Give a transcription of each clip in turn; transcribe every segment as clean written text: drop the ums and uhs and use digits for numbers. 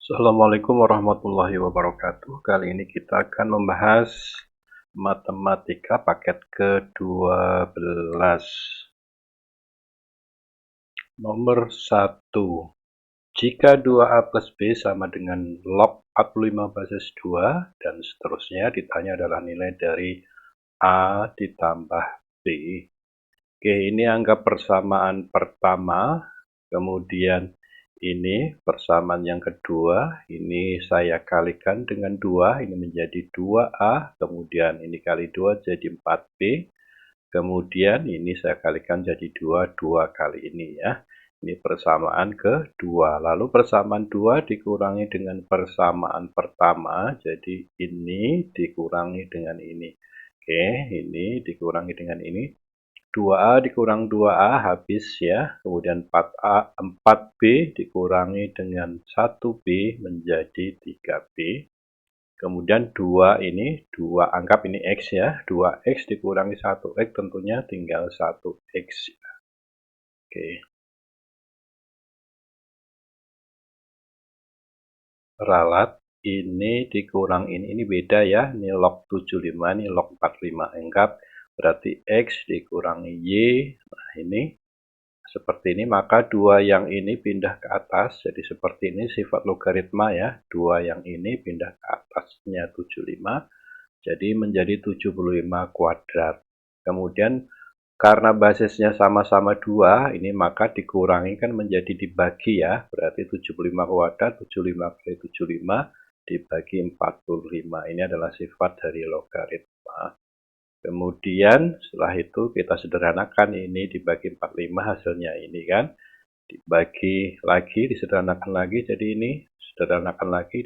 Assalamualaikum warahmatullahi wabarakatuh. Kali ini kita akan membahas matematika paket ke-12. Nomor 1. Jika 2A plus B sama dengan log 45 basis 2 dan seterusnya, ditanya adalah nilai dari A ditambah B. Oke, ini anggap persamaan pertama, kemudian ini persamaan yang kedua, ini saya kalikan dengan 2, ini menjadi 2A, kemudian ini kali 2 jadi 4B, kemudian ini saya kalikan jadi 2, 2 kali ini ya. Ini persamaan kedua, lalu persamaan 2 dikurangi dengan persamaan pertama, jadi ini dikurangi dengan ini. Oke, ini dikurangi dengan ini. 2A dikurang 2A habis ya, kemudian 4B dikurangi dengan 1B menjadi 3B, kemudian 2 ini, 2 anggap ini X ya, 2X dikurangi 1X tentunya tinggal 1X. Oke. Ralat, ini dikurang ini beda ya, ini log 75, ini log 45, anggap berarti X dikurangi Y, nah ini seperti ini, maka 2 yang ini pindah ke atas, jadi seperti ini sifat logaritma ya, 2 yang ini pindah ke atasnya 75, jadi menjadi 75 kuadrat. Kemudian karena basisnya sama-sama 2, ini maka dikurangi kan menjadi dibagi ya, berarti 75 kuadrat, 75 kali 75 dibagi 45, ini adalah sifat dari logaritma. Kemudian setelah itu kita sederhanakan, ini dibagi 45 hasilnya ini kan, dibagi lagi, disederhanakan lagi, jadi ini, sederhanakan lagi,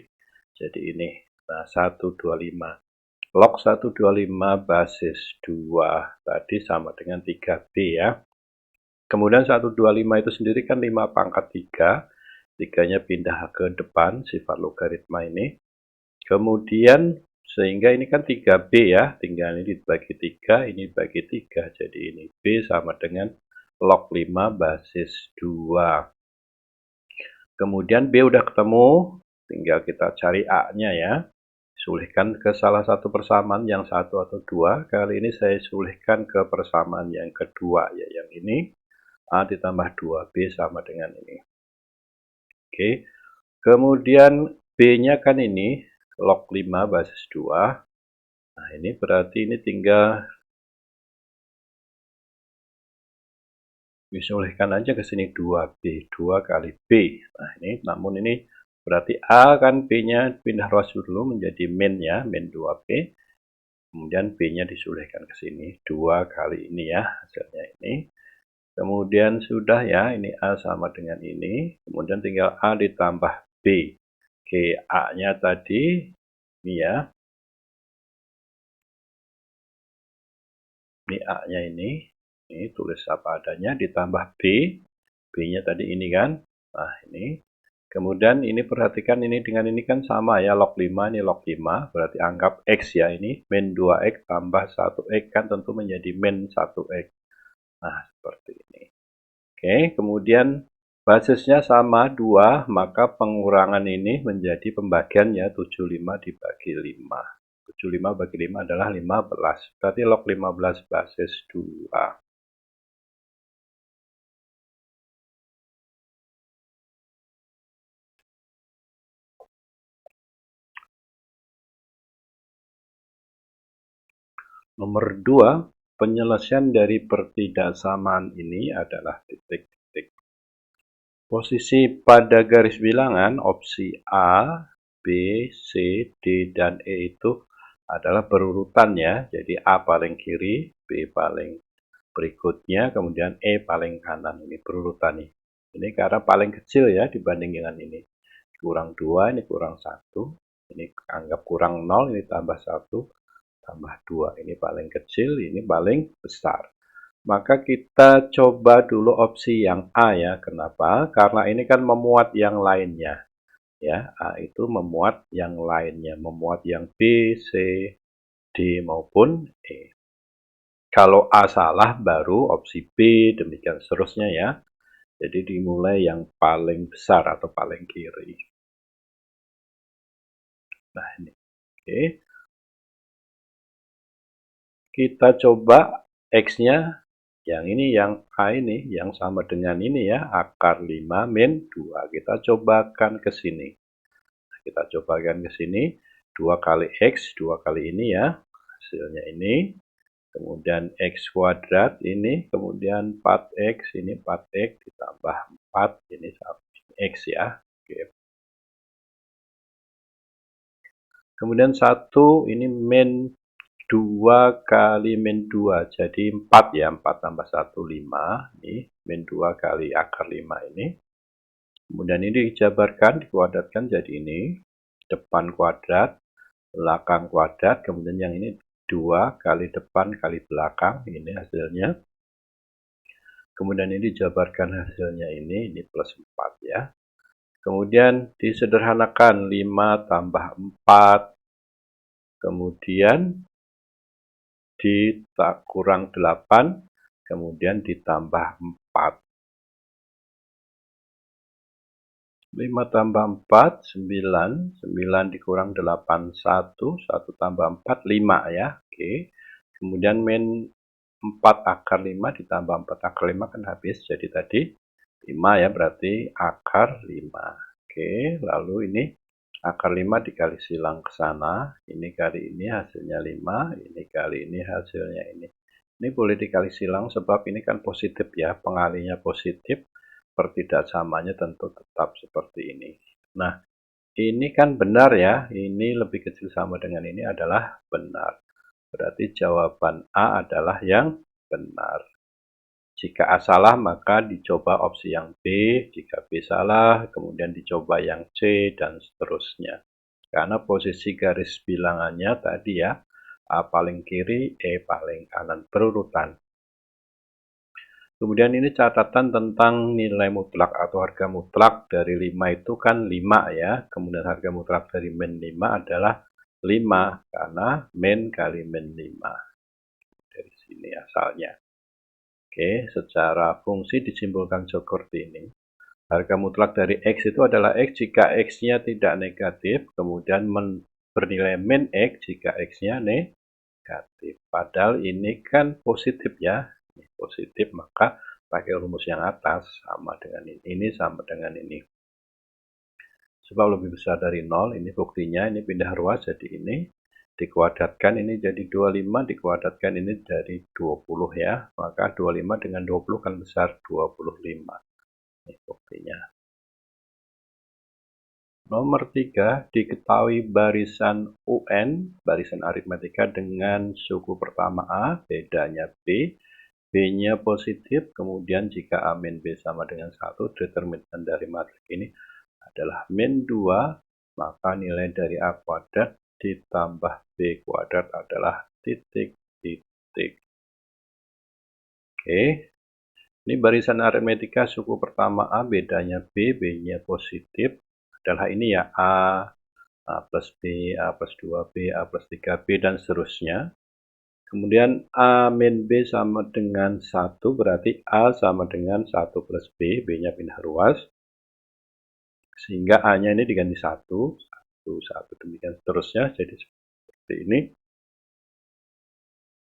jadi ini. Nah, 125. Log 125 basis 2 tadi sama dengan 3B ya. Kemudian 125 itu sendiri kan 5 pangkat 3, 3-nya pindah ke depan, sifat logaritma ini. Kemudian sehingga ini kan 3B ya, tinggal ini dibagi 3, ini bagi 3, jadi ini B sama dengan log 5 basis 2. Kemudian B udah ketemu, tinggal kita cari A-nya ya. Sulihkan ke salah satu persamaan yang 1 atau 2. Kali ini saya sulihkan ke persamaan yang kedua ya, yang ini. A ditambah 2B sama dengan ini. Oke. Kemudian B-nya kan ini log 5 basis 2. Nah, ini berarti ini tinggal disulihkan aja ke sini 2B, 2 kali B. Nah, ini namun ini berarti A kan B-nya pindah ruas dulu menjadi min ya, min 2B. Kemudian B-nya disulihkan ke sini 2 kali ini ya, hasilnya ini. Kemudian sudah ya, ini A sama dengan ini. Kemudian tinggal A ditambah B. Oke, A-nya tadi ini ya. Ini A-nya ini. Ini tulis apa adanya ditambah B. B-nya tadi ini kan. Nah, ini. Kemudian ini perhatikan ini dengan ini kan sama ya, log 5 ini log 5, berarti anggap X ya, ini min 2X tambah 1X kan tentu menjadi min 1X. Nah, seperti ini. Oke, kemudian basisnya sama 2, maka pengurangan ini menjadi pembagiannya 75 dibagi 5. 75 bagi 5 adalah 15, berarti log 15 basis 2. Nomor 2, penyelesaian dari pertidaksamaan ini adalah titik-titik. Posisi pada garis bilangan opsi A, B, C, D, dan E itu adalah berurutan ya. Jadi A paling kiri, B paling berikutnya, kemudian E paling kanan. Ini berurutan nih. Ini karena paling kecil ya dibanding dengan ini. Kurang 2, ini kurang 1. Ini anggap kurang 0, ini tambah 1. Tambah 2, ini paling kecil, ini paling besar. Maka kita coba dulu opsi yang A ya. Kenapa? Karena ini kan memuat yang lainnya. Ya, A itu memuat yang lainnya, memuat yang B, C, D maupun E. Kalau A salah baru opsi B, demikian seterusnya ya. Jadi dimulai yang paling besar atau paling kiri. Nah ini, oke. Kita coba X-nya yang ini, yang A ini, yang sama dengan ini ya, akar 5 min 2. Kita cobakan ke sini. Kita cobakan ke sini, 2 kali X, 2 kali ini ya, hasilnya ini. Kemudian X kuadrat ini, kemudian 4X, ini 4X ditambah 4, ini X ya. Oke. Kemudian 1, ini min 2 kali min 2, jadi 4 ya, 4 tambah 1, 5. Ini min 2 kali akar 5 ini. Kemudian ini dijabarkan, dikuadratkan jadi ini. Depan kuadrat, belakang kuadrat, kemudian yang ini 2 kali depan kali belakang, ini hasilnya. Kemudian ini dijabarkan hasilnya ini plus 4 ya. Kemudian disederhanakan 5 tambah 4, kemudian kurang 8, kemudian ditambah 4. 5 tambah 4, 9. 9 dikurang 8, 1. 1 tambah 4, 5 ya. Oke. Kemudian min 4 akar 5 ditambah 4 akar 5 kan habis. Jadi tadi 5 ya, berarti akar 5. Oke, lalu ini akar 5 dikali silang ke sana. Ini kali ini hasilnya 5, ini kali ini hasilnya ini. Ini boleh dikali silang sebab ini kan positif ya, pengalinya positif, pertidaksamanya tentu tetap seperti ini. Nah, ini kan benar ya, ini lebih kecil sama dengan ini adalah benar. Berarti jawaban A adalah yang benar. Jika A salah, maka dicoba opsi yang B. Jika B salah, kemudian dicoba yang C, dan seterusnya. Karena posisi garis bilangannya tadi ya, A paling kiri, E paling kanan, berurutan. Kemudian ini catatan tentang nilai mutlak atau harga mutlak dari 5 itu kan 5 ya. Kemudian harga mutlak dari min 5 adalah 5, karena min kali min 5. Dari sini asalnya. Oke, secara fungsi disimpulkan seperti ini. Harga mutlak dari X itu adalah X jika X-nya tidak negatif, kemudian bernilai min X jika X-nya negatif. Padahal ini kan positif ya. Ini positif, maka pakai rumus yang atas sama dengan ini sama dengan ini. Sebab lebih besar dari 0, ini buktinya, ini pindah ruas jadi ini. Dikuadratkan ini jadi 25, dikuadratkan ini dari 20 ya. Maka 25 dengan 20 kan besar 25. Ini buktinya. Nomor 3, diketahui barisan UN, barisan aritmatika dengan suku pertama A, bedanya B. B-nya positif, kemudian jika A min B sama dengan 1, determinan dari matrik ini adalah min 2, maka nilai dari A kuadrat ditambah B kuadrat adalah titik. Oke, ini barisan aritmatika suku pertama A, bedanya B, B-nya positif, adalah ini ya, A plus B, A plus 2B, A plus 3B, dan seterusnya. Kemudian A min B sama dengan 1, berarti A sama dengan 1 plus B, B-nya pindah ruas. Sehingga A-nya ini diganti 1, 1, demikian seterusnya, jadi seperti ini.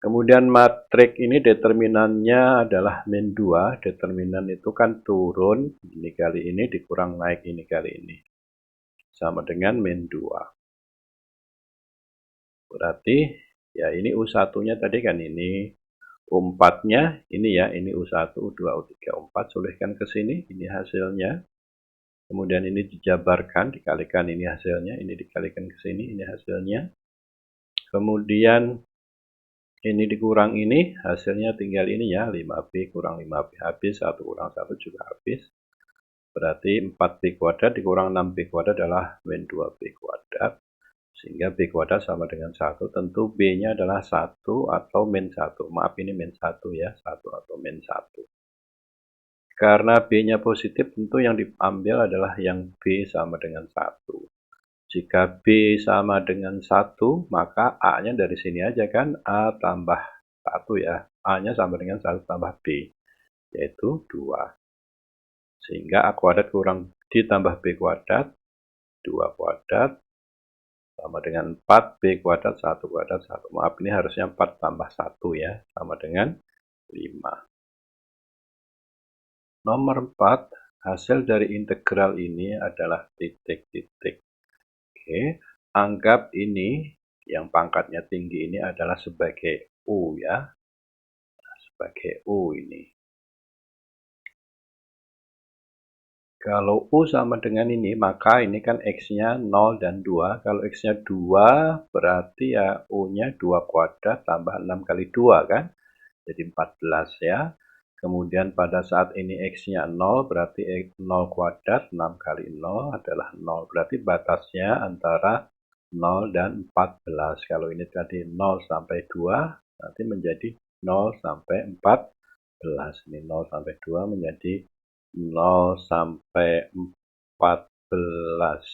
Kemudian matrik ini determinannya adalah min 2, determinan itu kan turun, ini kali ini dikurang naik ini kali ini. Sama dengan min 2. Berarti ya ini U1-nya tadi kan ini, U4-nya ini ya, ini U1, U2, U3, U4, solehkan ke sini, ini hasilnya. Kemudian ini dijabarkan, dikalikan ini hasilnya, ini dikalikan ke sini, ini hasilnya. Kemudian ini dikurang ini, hasilnya tinggal ini ya, 5B kurang 5B habis, 1 kurang 1 juga habis. Berarti 4B kuadrat dikurang 6B kuadrat adalah min 2B kuadrat. Sehingga B kuadrat sama dengan 1, tentu B-nya adalah 1 atau min 1. Maaf, ini min 1 ya, 1 atau min 1. Karena B-nya positif, tentu yang diambil adalah yang B sama dengan 1. Jika B sama dengan 1, maka A-nya dari sini aja kan, A tambah 1 ya. A-nya sama dengan 1 tambah B, yaitu 2. Sehingga A kuadrat kurang ditambah B kuadrat, 2 kuadrat, sama dengan 4, B kuadrat 1 kuadrat 1. Maaf, ini harusnya 4 tambah 1 ya, sama dengan 5. Nomor 4, hasil dari integral ini adalah titik-titik. Oke, anggap ini yang pangkatnya tinggi ini adalah sebagai U ya, sebagai U ini. Kalau U sama dengan ini, maka ini kan X-nya 0 dan 2. Kalau X-nya 2, berarti ya U-nya 2 kuadrat tambah 6 kali 2 kan? Jadi 14 ya. Kemudian pada saat ini X-nya 0, berarti 0 kuadrat, 6 kali 0 adalah 0. Berarti batasnya antara 0 dan 14. Kalau ini tadi 0 sampai 2, nanti menjadi 0 sampai 14. Ini 0 sampai 2 menjadi 0 sampai 14.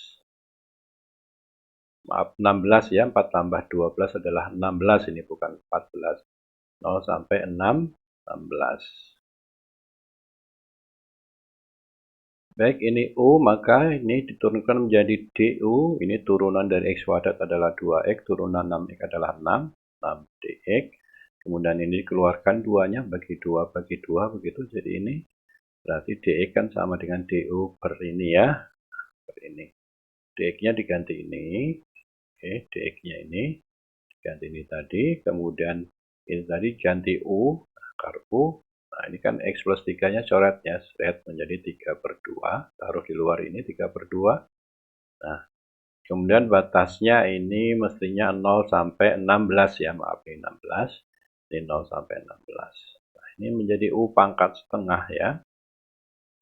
Maaf, 16 ya. 4 tambah 12 adalah 16. Ini bukan 14. 0 sampai 16. Baik, ini U, maka ini diturunkan menjadi DU. Ini turunan dari X kuadrat adalah 2X, turunan 6X adalah 6, 6DX. Kemudian ini dikeluarkan 2-nya, bagi 2, bagi 2, begitu. Jadi ini berarti DX kan sama dengan DU per ini ya, per ini. DX-nya diganti ini, oke, DX-nya ini diganti ini tadi, kemudian ini tadi ganti U, akar U. Nah, ini kan X plus 3-nya coretnya, set menjadi 3/2, taruh di luar ini 3/2. Nah, kemudian batasnya ini mestinya 0 sampai 16 ya, maaf ini 16, ini 0 sampai 16. Nah, ini menjadi U pangkat setengah ya.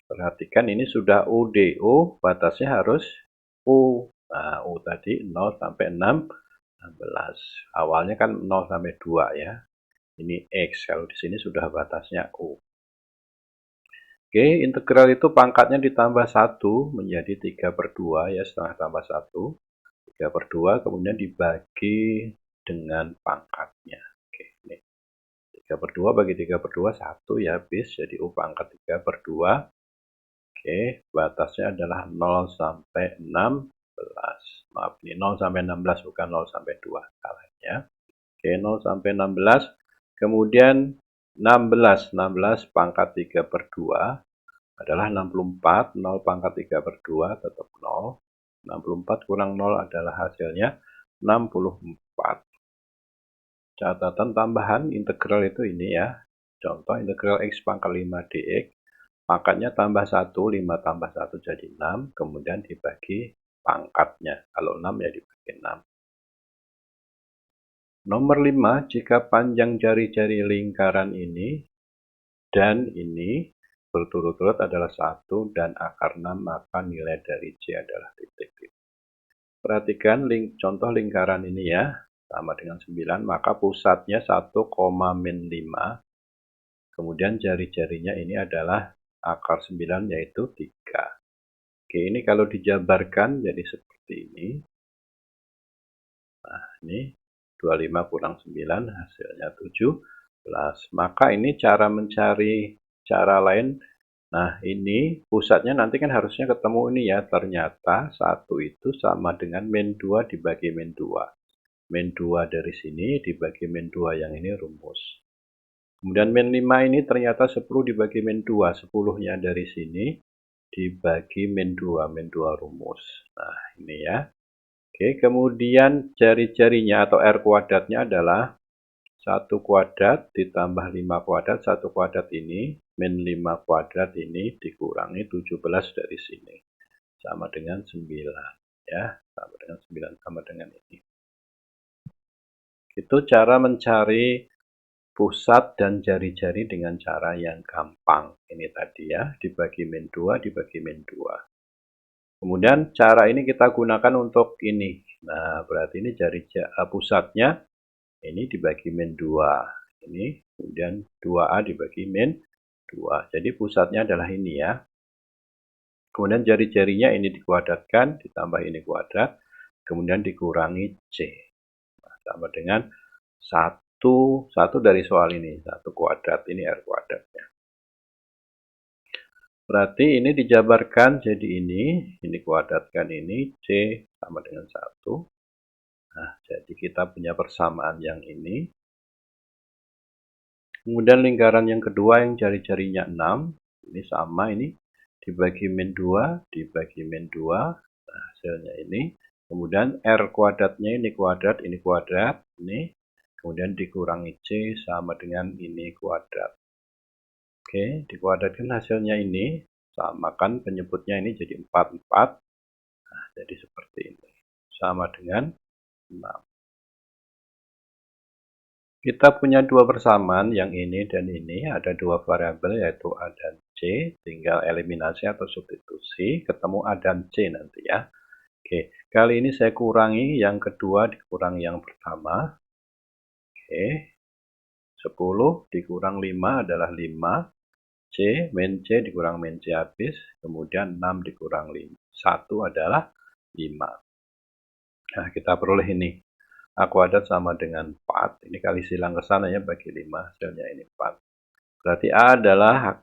Perhatikan ini sudah UDO, batasnya harus U. Nah, U tadi 0 sampai 16. Awalnya kan 0 sampai 2 ya. Ini X, kalau di sini sudah batasnya U. Oke, integral itu pangkatnya ditambah 1 menjadi 3/2 ya, setengah tambah 1. 3/2 kemudian dibagi dengan pangkatnya. Oke, ini 3/2 bagi 3/2 1 ya, habis jadi U pangkat 3/2. Oke, batasnya adalah 0 sampai 16. Maaf, ini 0 sampai 16 bukan 0 sampai 2. Salah ya. Oke, 0 sampai 16. Kemudian 16 pangkat 3/2 adalah 64. 0 pangkat 3/2 tetap 0. 64 kurang 0 adalah hasilnya 64. Catatan tambahan integral itu ini ya. Contoh integral X pangkat 5 dx. Pangkatnya tambah 1, 5 tambah 1 jadi 6, kemudian dibagi pangkatnya. Kalau 6 ya dibagi 6. Nomor 5, jika panjang jari-jari lingkaran ini dan ini berturut-turut adalah 1 dan akar 6, maka nilai dari C adalah titik. Perhatikan contoh lingkaran ini ya, sama dengan 9, maka pusatnya 1,-5. Kemudian jari-jarinya ini adalah akar 9 yaitu 3. Oke, ini kalau dijabarkan jadi seperti ini. Nah, ini 25 kurang 9 hasilnya 17. Maka ini cara mencari cara lain. Nah, ini pusatnya nanti kan harusnya ketemu ini ya. Ternyata 1 itu sama dengan min 2 dibagi min 2. Min 2 dari sini dibagi min 2 yang ini rumus. Kemudian min 5 ini ternyata 10 dibagi min 2. 10-nya dari sini dibagi min 2 rumus. Nah, ini ya. Oke, kemudian jari-jarinya atau R kuadratnya adalah 1 kuadrat ditambah 5 kuadrat. 1 kuadrat ini min 5 kuadrat ini dikurangi 17 dari sini. Sama dengan 9. Ya, sama dengan 9, sama dengan ini. Itu cara mencari pusat dan jari-jari dengan cara yang gampang. Ini tadi ya, dibagi min 2, dibagi min 2. Kemudian cara ini kita gunakan untuk ini. Nah, berarti ini pusatnya ini dibagi min 2. Ini, kemudian 2A dibagi min 2. Jadi pusatnya adalah ini ya. Kemudian jari-jarinya ini dikuadratkan, ditambah ini kuadrat, kemudian dikurangi C. Nah, sama dengan 1 dari soal ini, 1 kuadrat, ini R kuadratnya. Berarti ini dijabarkan jadi ini kuadratkan ini, C sama dengan 1. Nah, jadi kita punya persamaan yang ini. Kemudian lingkaran yang kedua yang jari-jarinya 6, ini sama ini, dibagi min 2, dibagi min 2, nah, hasilnya ini. Kemudian R kuadratnya ini kuadrat, ini. Kemudian dikurangi C sama dengan ini kuadrat. Oke, dikuadratkan hasilnya ini, samakan penyebutnya ini jadi 44. Nah, jadi seperti ini. Sama dengan 6. Kita punya dua persamaan, yang ini dan ini, ada dua variabel yaitu A dan C, tinggal eliminasi atau substitusi, ketemu A dan C nanti ya. Oke, kali ini saya kurangi yang kedua dikurangi yang pertama. Oke, 10 dikurang 5 adalah 5, C, min C dikurang min C habis, kemudian 6 dikurang 1 adalah 5. Nah, kita peroleh ini. A kuadrat sama dengan 4. Ini kali silang ke sana ya, bagi 5. Hasilnya ini 4. Berarti A adalah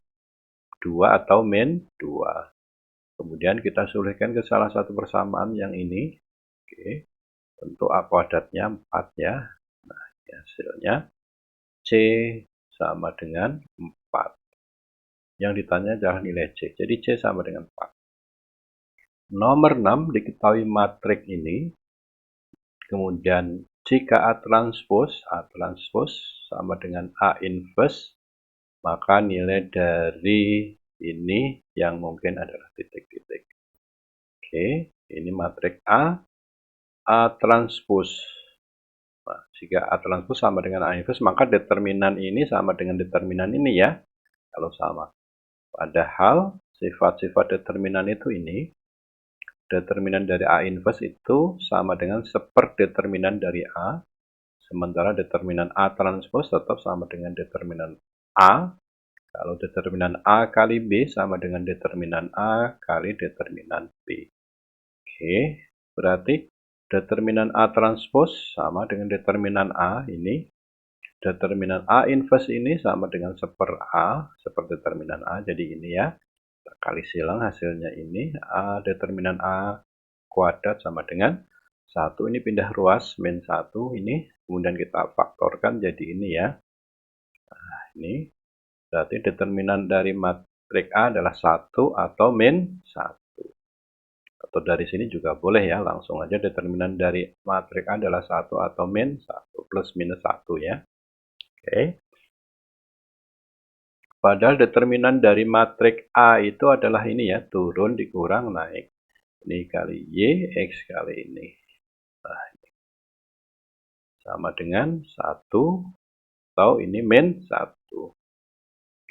2 atau min 2. Kemudian kita sulihkan ke salah satu persamaan yang ini. Oke. Tentu A kuadratnya 4 ya. Nah, hasilnya C sama dengan 4. Yang ditanya adalah nilai C. Jadi C sama dengan 4. Nomor 6 diketahui matrik ini. Kemudian jika A transpose sama dengan A inverse, maka nilai dari ini yang mungkin adalah titik-titik. Oke, ini matrik A transpose. Nah, jika A transpose sama dengan A inverse, maka determinan ini sama dengan determinan ini ya, kalau sama. Padahal sifat-sifat determinan itu ini, determinan dari A inverse itu sama dengan seperdeterminan dari A, sementara determinan A transpose tetap sama dengan determinan A. Kalau determinan A kali B sama dengan determinan A kali determinan B. Oke, berarti determinan A transpose sama dengan determinan A ini. Determinan A inverse ini sama dengan seper A, seper determinan A. Jadi ini ya, kali silang hasilnya ini. A determinan A kuadrat sama dengan 1. Ini pindah ruas, min 1 ini. Kemudian kita faktorkan jadi ini ya. Nah, ini berarti determinan dari matrik A adalah 1 atau min 1. Atau dari sini juga boleh ya, langsung aja determinan dari matrik A adalah 1 atau min 1, plus minus 1 ya. Oke. Padahal determinan dari matrik A itu adalah ini ya, turun dikurang naik. Ini kali Y, X kali ini. Nah, ini sama dengan 1, atau ini min 1.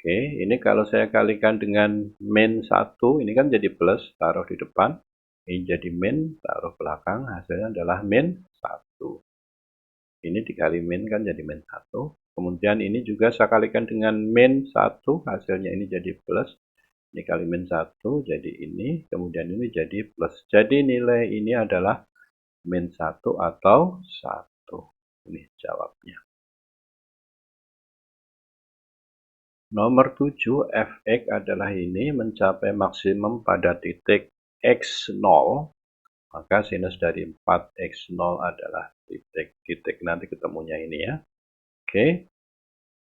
Oke, ini kalau saya kalikan dengan min 1, ini kan jadi plus, taruh di depan. Ini jadi min, taruh belakang, hasilnya adalah min 1. Ini dikali min kan jadi min 1. Kemudian ini juga saya kalikan dengan min 1, hasilnya ini jadi plus. Ini kali min 1, jadi ini. Kemudian ini jadi plus. Jadi nilai ini adalah min 1 atau 1. Ini jawabnya. Nomor 7, fx adalah ini mencapai maksimum pada titik x0. Maka sinus dari 4x0 adalah titik nanti ketemunya ini ya. Oke.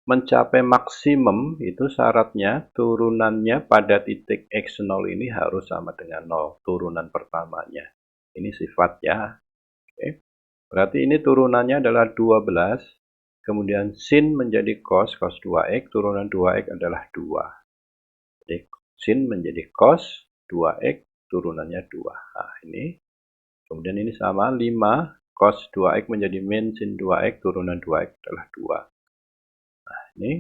Mencapai maksimum itu syaratnya turunannya pada titik x0 ini harus sama dengan 0. Turunan pertamanya. Ini sifat ya. Oke. Berarti ini turunannya adalah 12. Kemudian sin menjadi cos 2x, turunan 2x adalah 2. Jadi sin menjadi cos 2x, turunannya 2. Nah, ini. Kemudian ini sama 5, cos 2x menjadi min sin 2x, turunan 2x adalah 2. Nah, ini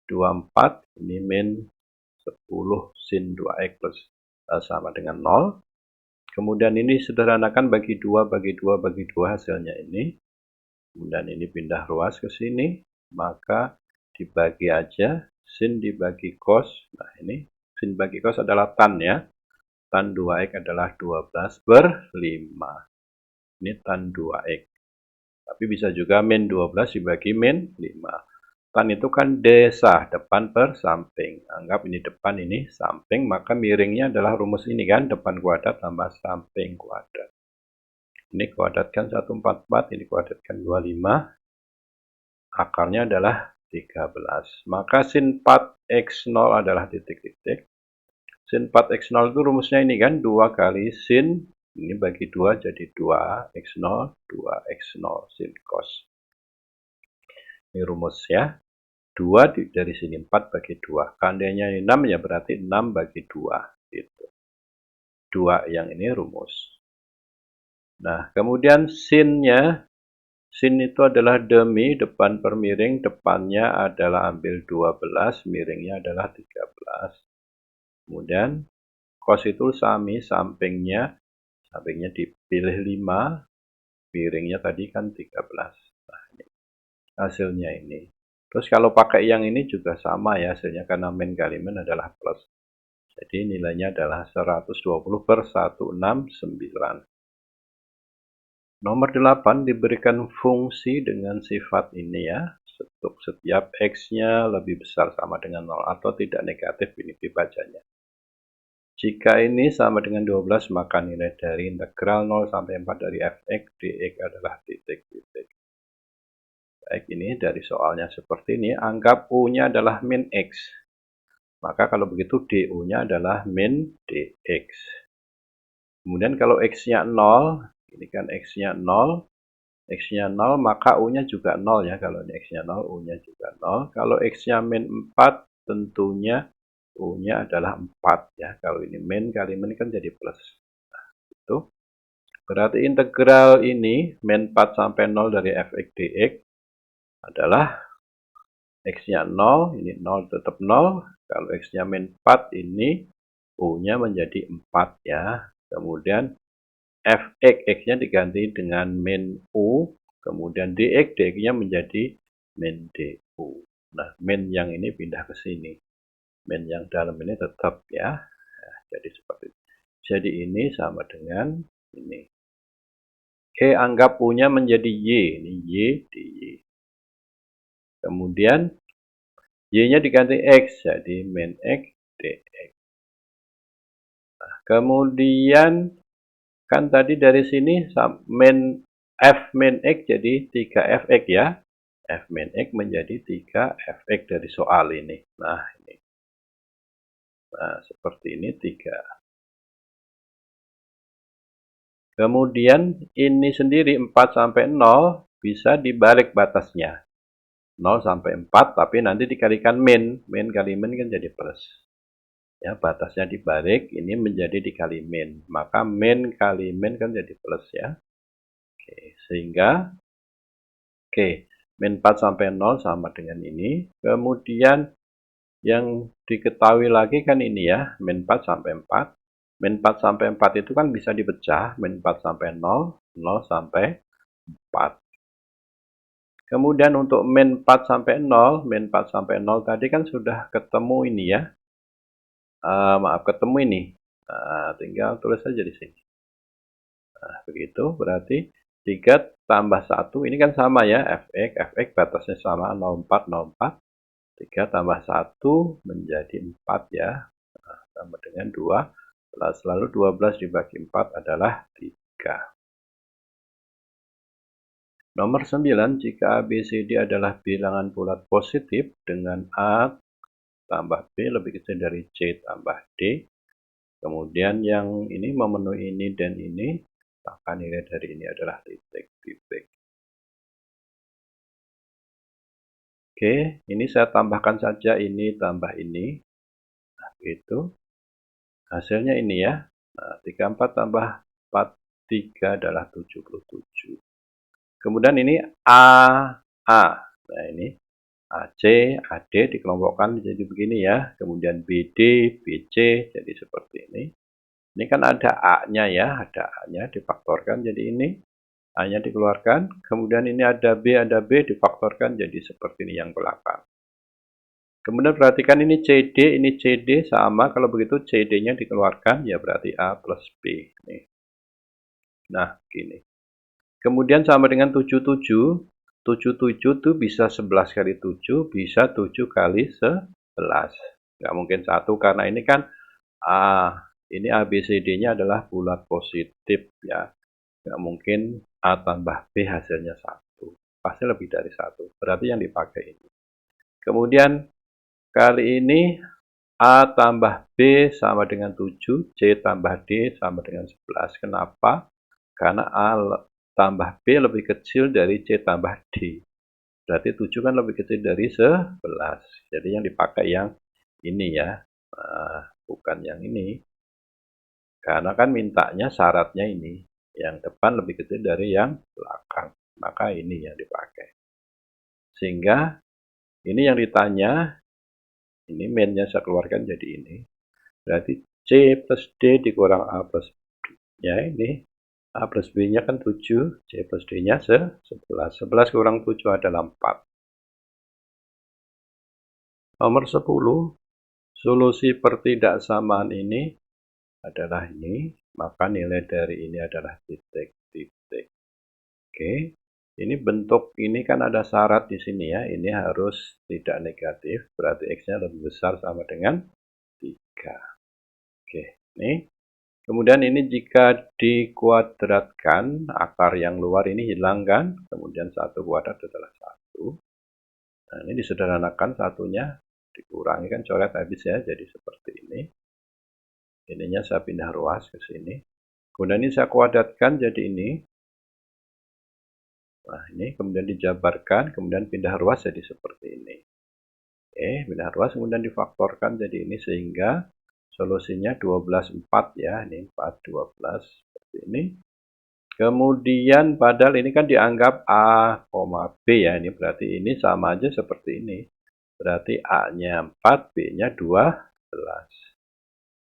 24, ini min 10 sin 2x plus sama dengan 0. Kemudian ini sederhanakan bagi 2, bagi 2, bagi 2 hasilnya ini. Kemudian ini pindah ruas ke sini, maka dibagi aja, sin dibagi cos. Nah, ini sin bagi cos adalah tan ya. Tan 2x adalah 12/5. Ini tan 2x. Tapi bisa juga min 12 dibagi min 5. Tan itu kan desah, depan per samping. Anggap ini depan, ini samping, maka miringnya adalah rumus ini kan, depan kuadrat tambah samping kuadrat. Ini kuadratkan 144, ini kuadratkan 25. Akarnya adalah 13. Maka sin 4x0 adalah titik-titik. Sin 4x0 itu rumusnya ini kan, 2 kali sin, ini bagi 2 jadi 2x0, 2x0 sin cos. Ini rumus ya. 2 dari sini 4 bagi 2. Seandainya ini 6 ya berarti 6 bagi 2. Gitu. 2 yang ini rumus. Nah, kemudian sinnya, sin itu adalah demi, depan per miring, depannya adalah ambil 12, miringnya adalah 13. Kemudian cos itu sami, sampingnya dipilih 5, miringnya tadi kan 13. Nah, ini hasilnya ini. Terus kalau pakai yang ini juga sama ya hasilnya, karena min kali min adalah plus. Jadi nilainya adalah 120/169. Nomor 8 diberikan fungsi dengan sifat ini ya. Untuk setiap x-nya lebih besar sama dengan 0 atau tidak negatif, ini dibacanya. Jika ini sama dengan 12, maka nilai dari integral 0 sampai 4 dari fx dx adalah titik-titik. Baik, ini dari soalnya seperti ini. Anggap u-nya adalah min x. Maka kalau begitu du-nya adalah min dx. Kemudian kalau x-nya 0, ini kan x-nya 0, x-nya 0, maka u-nya juga 0 ya. Kalau ini x-nya 0, u-nya juga 0. Kalau x-nya min 4, tentunya u-nya adalah 4 ya. Kalau ini min kali min kan jadi plus. Nah, itu. Berarti integral ini min 4 sampai 0 dari fx dx adalah x-nya 0, ini 0 tetap 0. Kalau x-nya min 4, ini u-nya menjadi 4 ya. Kemudian fx, x-nya diganti dengan min u, kemudian dx, dx-nya menjadi min du. Nah, min yang ini pindah ke sini. Min yang dalam ini tetap ya. Nah, jadi seperti itu. Jadi ini sama dengan ini. Oke, anggap u-nya menjadi y. Ini y di y. Kemudian y-nya diganti x, jadi min x dx. Nah, kemudian kan tadi dari sini min f min x jadi 3fx ya. F min x menjadi 3fx dari soal ini. Nah, ini. Nah, seperti ini 3. Kemudian ini sendiri 4 sampai 0 bisa dibalik batasnya. 0 sampai 4 tapi nanti dikalikan min. Min kali min kan jadi plus. Ya, batasnya dibalik, ini menjadi dikali min. Maka min kali min kan jadi plus ya. Oke, sehingga min 4 sampai 0 sama dengan ini. Kemudian yang diketahui lagi kan ini ya, min 4 sampai 4. Min 4 sampai 4 itu kan bisa dipecah, min 4 sampai 0, 0 sampai 4. Kemudian untuk min 4 sampai 0, min 4 sampai 0 tadi kan sudah ketemu ini ya. Ketemu ini. Nah, tinggal tulis saja di sini. Nah, begitu berarti 3 tambah 1, ini kan sama ya, fx batasnya sama 04, 04. 3 tambah 1 menjadi 4 ya. Nah, sama dengan 2. Lalu 12 dibagi 4 adalah 3. Nomor 9, jika ABCD adalah bilangan bulat positif dengan A tambah B lebih kecil dari C tambah D. Kemudian yang ini memenuhi ini dan ini, maka nilai dari ini adalah titik-titik. Oke, ini saya tambahkan saja ini tambah ini. Nah, begitu. Hasilnya ini ya. Nah, 34 tambah 43 adalah 77. Kemudian ini A. Nah, ini AC, AD dikelompokkan jadi begini ya. Kemudian BD, BC jadi seperti ini. Ini kan ada A-nya ya, ada A-nya difaktorkan jadi ini. A-nya dikeluarkan. Kemudian ini ada B difaktorkan jadi seperti ini yang belakang. Kemudian perhatikan ini CD sama. Kalau begitu CD-nya dikeluarkan ya berarti A plus B. Nih. Nah, gini. Kemudian sama dengan 77. 77 itu bisa 11 kali 7, bisa 7 kali 11. Nggak mungkin 1 karena ini kan ini ABCD-nya adalah bulat positif ya. nggak mungkin A tambah B hasilnya 1. Pasti lebih dari 1. Berarti yang dipakai ini. Kemudian kali ini A tambah B sama dengan 7, C tambah D sama dengan 11. Kenapa? Karena A tambah B lebih kecil dari C tambah D. Berarti 7 kan lebih kecil dari 11. Jadi yang dipakai yang ini ya, bukan yang ini. Karena kan mintanya syaratnya ini. Yang depan lebih kecil dari yang belakang. Maka ini yang dipakai. Sehingga ini yang ditanya, ini mainnya saya keluarkan jadi ini. Berarti C plus D dikurang A plus B. Ya ini. A plus B-nya kan 7, C plus D-nya 11. 11 kurang 7 adalah 4. Nomor 10, solusi pertidaksamaan ini adalah ini, maka nilai dari ini adalah titik-titik. Oke, ini bentuk ini kan ada syarat di sini ya, ini harus tidak negatif, berarti X-nya lebih besar sama dengan 3. Oke, ini. Kemudian ini jika dikuadratkan, akar yang luar ini hilang kan, kemudian 1 kuadrat adalah 1. Nah, ini disederhanakan satunya, dikurangi kan coret habis ya, jadi seperti ini. Ininya saya pindah ruas ke sini. Kemudian ini saya kuadratkan jadi ini. Nah, ini kemudian dijabarkan, kemudian pindah ruas jadi seperti ini. Oke, pindah ruas kemudian difaktorkan jadi ini sehingga solusinya 12, 4 ya. Ini 4, 12 seperti ini. Kemudian padahal ini kan dianggap A, B ya. Ini berarti ini sama aja seperti ini. Berarti A-nya 4, B-nya 12.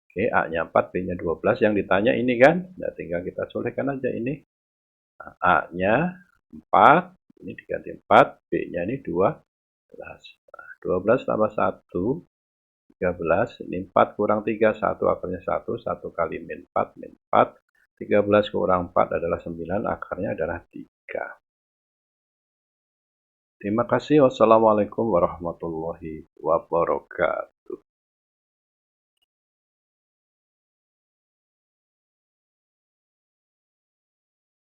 Oke, A-nya 4, B-nya 12. Yang ditanya ini kan. Nah, tinggal kita colekkan aja ini. Nah, A-nya 4. Ini diganti 4. B-nya ini 12. Nah, 12 tambah 1. 13. Ini 4 kurang 3. 1 akarnya 1. 1 kali min 4. Min 4. 13 kurang 4 adalah 9. Akarnya adalah 3. Terima kasih. Wassalamualaikum warahmatullahi wabarakatuh.